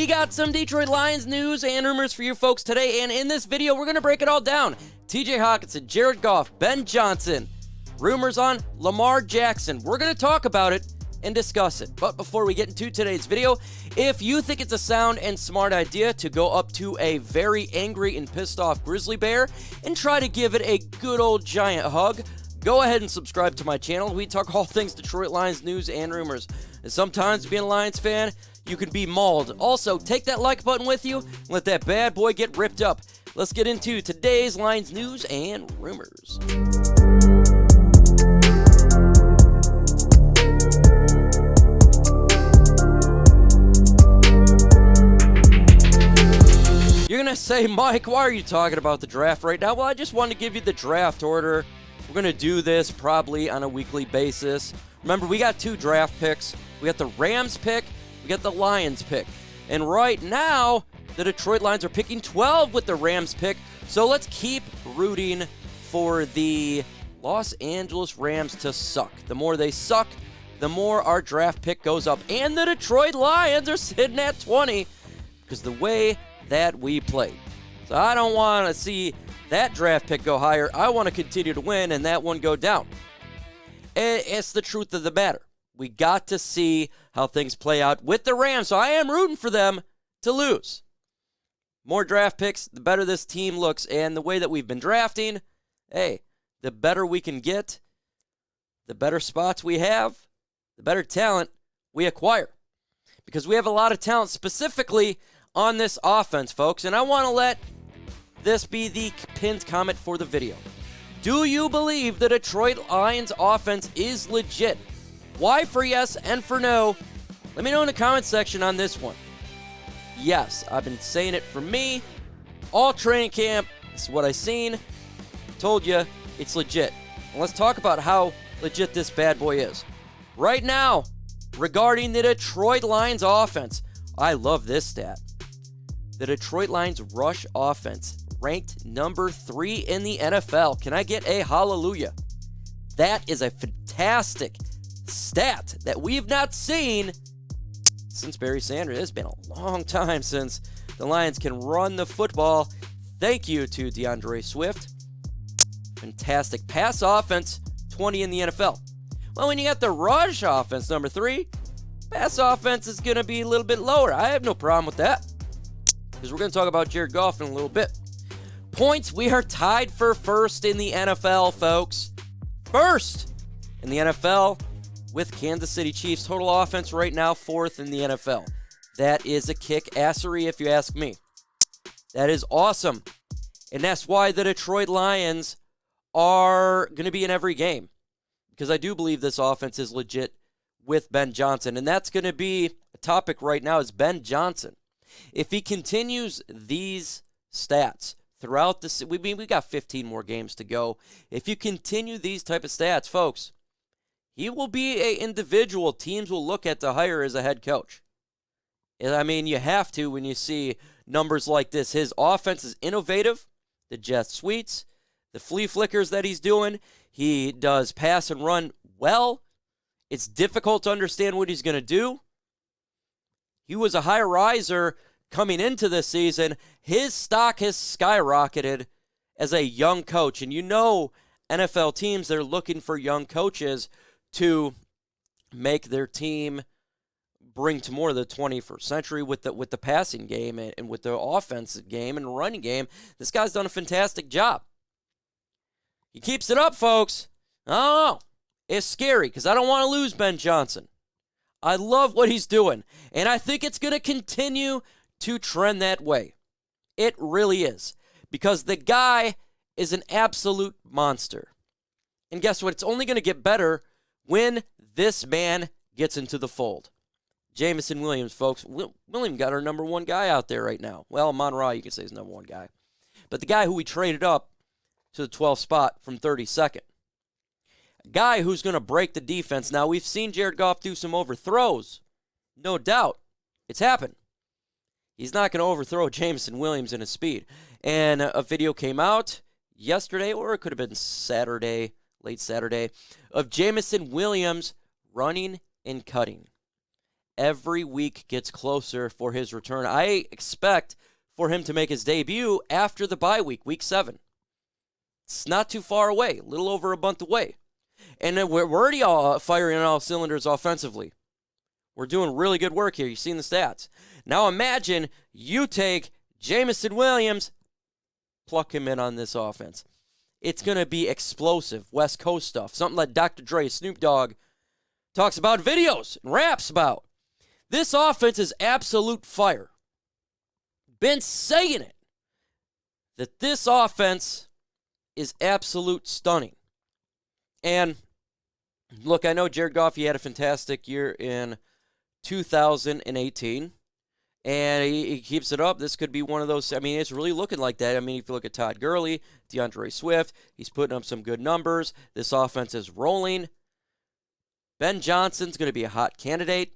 We got some Detroit Lions news and rumors for you folks today, and in this video, we're going to break it all down. TJ Hockenson, Jared Goff, Ben Johnson, rumors on Lamar Jackson. We're going to talk about it and discuss it. But before we get into today's video, if you think it's a sound and smart idea to go up to a very angry and pissed off grizzly bear and try to give it a good old giant hug, go ahead and subscribe to my channel. We talk all things Detroit Lions news and rumors. And sometimes being a Lions fan, you can be mauled. Also, take that like button with you and let that bad boy get ripped up. Let's get into today's Lions news and rumors. You're going to say, Mike, why are you talking about the draft right now? Well, I just wanted to give you the draft order. We're going to do this probably on a weekly basis. Remember, we got 2 draft picks. We got the Rams pick. We got the Lions pick. And right now, the Detroit Lions are picking 12 with the Rams pick. So let's keep rooting for the Los Angeles Rams to suck. The more they suck, the more our draft pick goes up. And the Detroit Lions are sitting at 20 because the way that we played. So I don't want to see that draft pick go higher. I want to continue to win and that one go down. It's the truth of the matter. We got to see how things play out with the Rams, so I am rooting for them to lose. More draft picks, the better this team looks, and the way that we've been drafting, hey, the better we can get, the better spots we have, the better talent we acquire. Because we have a lot of talent specifically on this offense, folks, and I want to let this be the pinned comment for the video. Do you believe the Detroit Lions offense is legit? Y for yes and for no. Let me know in the comment section on this one. Yes, I've been saying it for me. All training camp, this is what I seen. Told you, it's legit. And let's talk about how legit this bad boy is. Right now, regarding the Detroit Lions offense, I love this stat. The Detroit Lions rush offense ranked number 3 in the NFL. Can I get a hallelujah? That is a fantastic stat that we've not seen since Barry Sanders. It's been a long time since the Lions can run the football. Thank you to DeAndre Swift. Fantastic pass offense, 20 in the NFL. Well, when you got the rush offense, number 3, pass offense is going to be a little bit lower. I have no problem with that because we're going to talk about Jared Goff in a little bit. Points, we are tied for first in the NFL, folks. First in the NFL with Kansas City Chiefs. Total offense right now, 4th in the NFL. That is a kick-assery if you ask me. That is awesome. And that's why the Detroit Lions are going to be in every game. Because I do believe this offense is legit with Ben Johnson. And that's going to be a topic right now is Ben Johnson. If he continues these stats throughout the we got 15 more games to go. If you continue these type of stats, folks, he will be an individual teams will look at to hire as a head coach. And I mean, you have to when you see numbers like this. His offense is innovative. The jet sweeps, the flea flickers that he's doing. He does pass and run well. It's difficult to understand what he's going to do. He was a high riser coming into this season. His stock has skyrocketed as a young coach. And you know NFL teams, they're looking for young coaches to make their team bring to more of the 21st century with the passing game and with the offensive game and running game. This guy's done a fantastic job. He keeps it up, folks. I don't know. It's scary because I don't want to lose Ben Johnson. I love what he's doing, and I think it's going to continue to trend that way. It really is because the guy is an absolute monster. And guess what? It's only going to get better when this man gets into the fold. Jameson Williams, folks. William got our number 1 guy out there right now. Well, Monroe, you can say he's number 1 guy. But the guy who we traded up to the 12th spot from 32nd. A guy who's going to break the defense. Now, we've seen Jared Goff do some overthrows. No doubt. It's happened. He's not going to overthrow Jameson Williams in his speed. And a video came out yesterday, or it could have been Saturday, late Saturday, of Jameson Williams running and cutting every week gets closer for his return. I expect for him to make his debut after the bye week, week 7. It's not too far away, a little over a month away. And then we're already all firing on all cylinders offensively. We're doing really good work here. You've seen the stats. Now imagine you take Jameson Williams, pluck him in on this offense. It's going to be explosive, West Coast stuff. Something like Dr. Dre, Snoop Dogg talks about videos and raps about. This offense is absolute fire. Been saying it, that this offense is absolute stunning. And look, I know Jared Goff, he had a fantastic year in 2018. And he keeps it up. This could be one of those. I mean, it's really looking like that. I mean, if you look at Todd Gurley, DeAndre Swift, he's putting up some good numbers. This offense is rolling. Ben Johnson's going to be a hot candidate.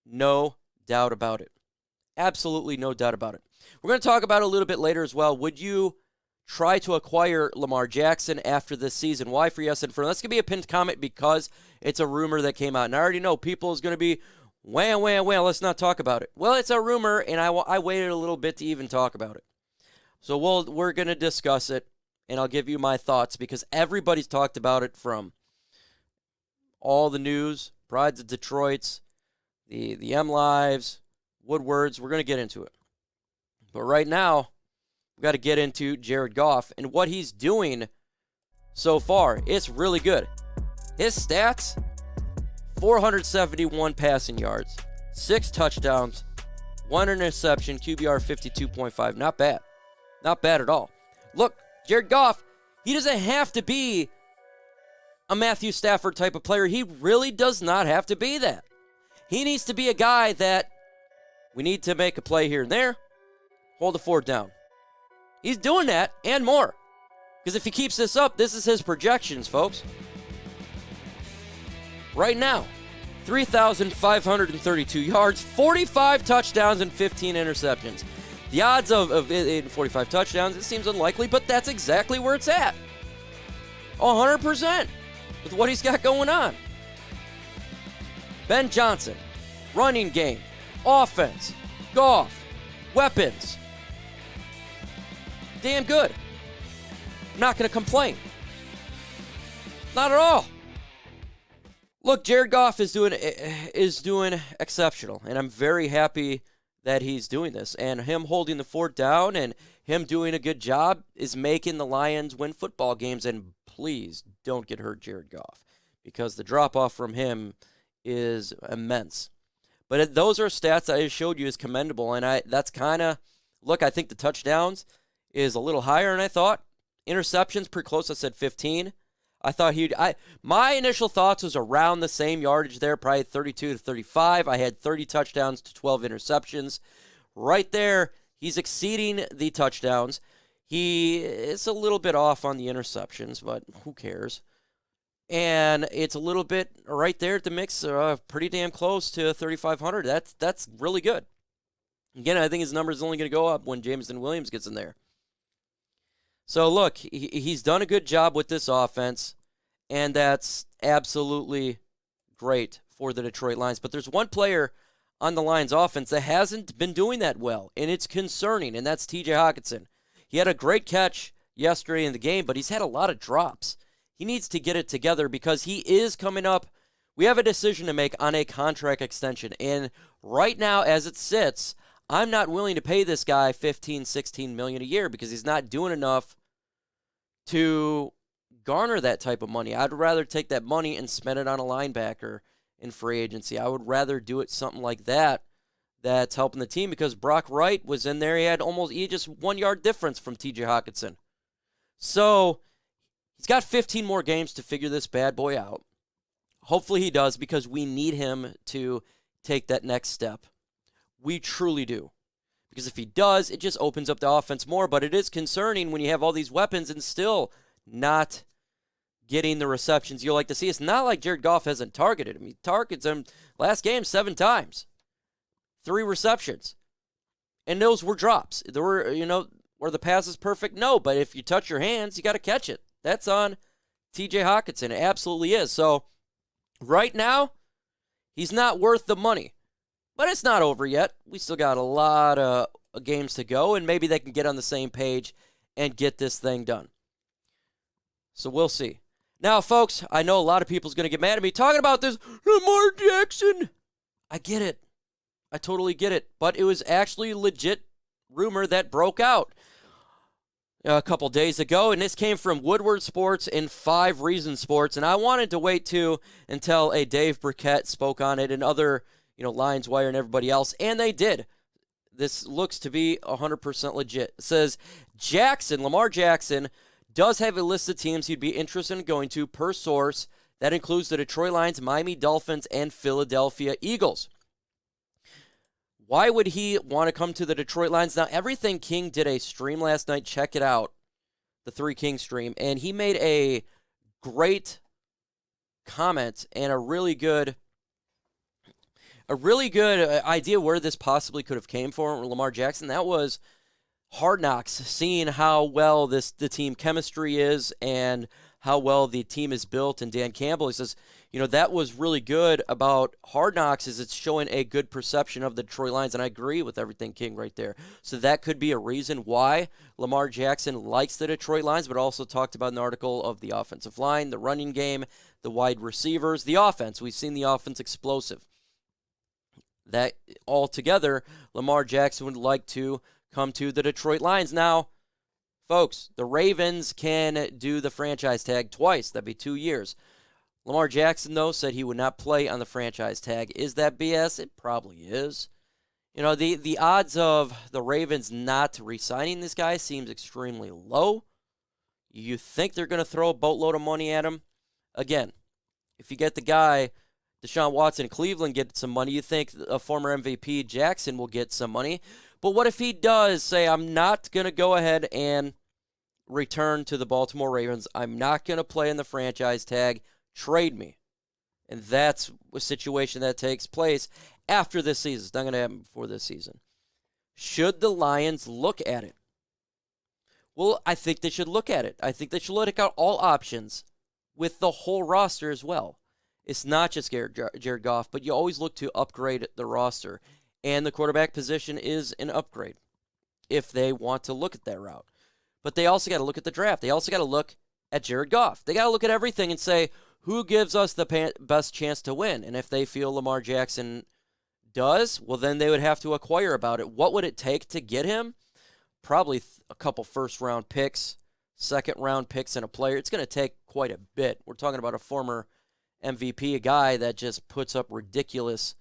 No doubt about it. Absolutely no doubt about it. We're going to talk about it a little bit later as well. Would you try to acquire Lamar Jackson after this season? Why for yes and for no? That's going to be a pinned comment because it's a rumor that came out. And I already know people is going to be, well, let's not talk about it. Well, it's a rumor, and I waited a little bit to even talk about it. So we're going to discuss it, and I'll give you my thoughts because everybody's talked about it from all the news, Prides of Detroit's, the M Lives, Woodwards. We're going to get into it. But right now, we've got to get into Jared Goff and what he's doing so far. It's really good. His stats, 471 passing yards, 6 touchdowns, 1 interception, QBR 52.5. Not bad. Not bad at all. Look, Jared Goff, he doesn't have to be a Matthew Stafford type of player. He really does not have to be that. He needs to be a guy that we need to make a play here and there, hold the fort down. He's doing that and more. Because if he keeps this up, this is his projections, folks. Right now, 3,532 yards, 45 touchdowns, and 15 interceptions. The odds of 45 touchdowns, it seems unlikely, but that's exactly where it's at. 100% with what he's got going on. Ben Johnson, running game, offense, Goff, weapons. Damn good. I'm not going to complain. Not at all. Look, Jared Goff is doing exceptional, and I'm very happy that he's doing this. And him holding the fort down and him doing a good job is making the Lions win football games. And please don't get hurt, Jared Goff, because the drop-off from him is immense. But those are stats that I showed you is commendable, and that's kind of, look, I think the touchdowns is a little higher than I thought. Interceptions, pretty close. I said 15. I thought my initial thoughts was around the same yardage there, probably 32 to 35. I had 30 touchdowns to 12 interceptions. Right there, he's exceeding the touchdowns. He is a little bit off on the interceptions, but who cares? And it's a little bit right there at the mix, pretty damn close to 3,500. That's really good. Again, I think his number is only going to go up when Jameson Williams gets in there. So, look, he's done a good job with this offense, and that's absolutely great for the Detroit Lions. But there's one player on the Lions offense that hasn't been doing that well, and it's concerning, and that's TJ Hockenson. He had a great catch yesterday in the game, but he's had a lot of drops. He needs to get it together because he is coming up. We have a decision to make on a contract extension, and right now, as it sits, I'm not willing to pay this guy $15, $16 million a year because he's not doing enough to garner that type of money. I'd rather take that money and spend it on a linebacker in free agency. I would rather do it something like that that's helping the team because Brock Wright was in there. He just 1 yard difference from TJ Hockenson. So he's got 15 more games to figure this bad boy out. Hopefully he does because we need him to take that next step. We truly do. Because if he does, it just opens up the offense more. But it is concerning when you have all these weapons and still not getting the receptions you like to see. It's not like Jared Goff hasn't targeted him. He targets him last game 7 times. 3 receptions. And those were drops. There were, were the passes perfect? No, but if you touch your hands, you got to catch it. That's on TJ Hockenson. It absolutely is. So right now, he's not worth the money. But it's not over yet. We still got a lot of games to go, and maybe they can get on the same page and get this thing done. So we'll see. Now, folks, I know a lot of people's going to get mad at me talking about this Lamar Jackson. I get it. I totally get it. But it was actually a legit rumor that broke out a couple days ago, and this came from Woodward Sports and 5 Reasons Sports, and I wanted to wait until a Dave Burkett spoke on it and other, Lions Wire and everybody else, and they did. This looks to be 100% legit. It says, Lamar Jackson, does have a list of teams he'd be interested in going to per source. That includes the Detroit Lions, Miami Dolphins, and Philadelphia Eagles. Why would he want to come to the Detroit Lions? Now, Everything King did a stream last night. Check it out, the 3 King stream. And he made a great comment and a really good idea where this possibly could have came from Lamar Jackson. That was Hard Knocks, seeing how well the team chemistry is and how well the team is built. And Dan Campbell, he says, that was really good about Hard Knocks, is it's showing a good perception of the Detroit Lions, and I agree with Everything King right there. So that could be a reason why Lamar Jackson likes the Detroit Lions, but also talked about an article of the offensive line, the running game, the wide receivers, the offense. We've seen the offense explosive. That all together, Lamar Jackson would like to come to the Detroit Lions. Now, folks, the Ravens can do the franchise tag twice. That'd be 2 years. Lamar Jackson, though, said he would not play on the franchise tag. Is that BS? It probably is. The odds of the Ravens not re-signing this guy seems extremely low. You think they're going to throw a boatload of money at him? Again, if you get the guy, Deshaun Watson in Cleveland, get some money, you think a former MVP Jackson will get some money. But what if he does say, I'm not going to go ahead and return to the Baltimore Ravens. I'm not going to play in the franchise tag. Trade me. And that's a situation that takes place after this season. It's not going to happen before this season. Should the Lions look at it? Well, I think they should look at it. I think they should look at all options with the whole roster as well. It's not just Jared Goff, but you always look to upgrade the roster. And the quarterback position is an upgrade if they want to look at that route. But they also got to look at the draft. They also got to look at Jared Goff. They got to look at everything and say, who gives us the best chance to win? And if they feel Lamar Jackson does, well, then they would have to acquire about it. What would it take to get him? Probably a couple first-round picks, second-round picks, and a player. It's going to take quite a bit. We're talking about a former MVP, a guy that just puts up ridiculous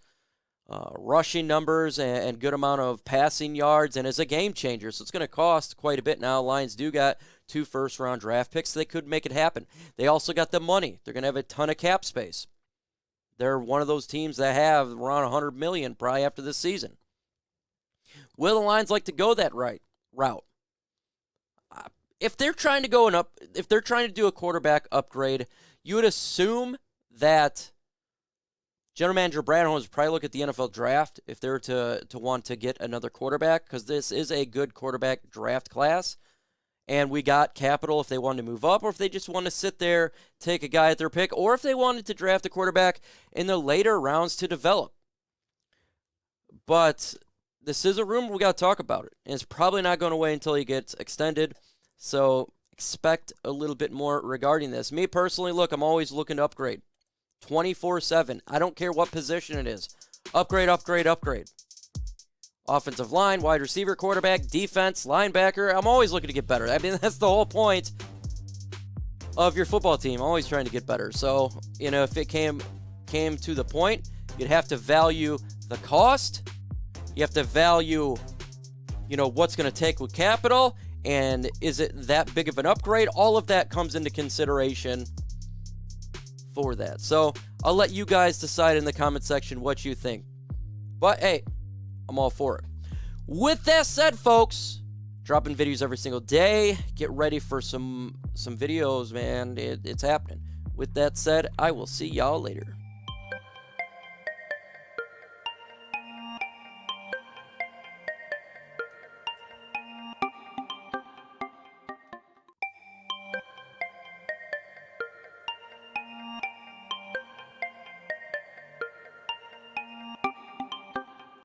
rushing numbers and good amount of passing yards and is a game changer. So it's going to cost quite a bit now. Lions do got 2 first-round draft picks. So they could make it happen. They also got the money. They're going to have a ton of cap space. They're one of those teams that have around $100 million probably after this season. Will the Lions like to go that route? If they're trying to if they're trying to do a quarterback upgrade, you would assume that General Manager Brad Holmes would probably look at the NFL draft if they were to want to get another quarterback, because this is a good quarterback draft class. And we got capital if they wanted to move up, or if they just want to sit there, take a guy at their pick, or if they wanted to draft a quarterback in the later rounds to develop. But this is a rumor. We got to talk about it. And it's probably not going away until he gets extended. So expect a little bit more regarding this. Me personally, look, I'm always looking to upgrade. 24/7. I don't care what position it is. Upgrade, upgrade, upgrade. Offensive line, wide receiver, quarterback, defense, linebacker. I'm always looking to get better. I mean, that's the whole point of your football team. Always trying to get better. So, if it came to the point, you'd have to value the cost. You have to value, what's going to take with capital. And is it that big of an upgrade? All of that comes into consideration for that. So I'll let you guys decide in the comment section what you think. But hey, I'm all for it. With that said, folks, dropping videos every single day. Get ready for some videos, man. It's happening. With that said, I will see y'all later.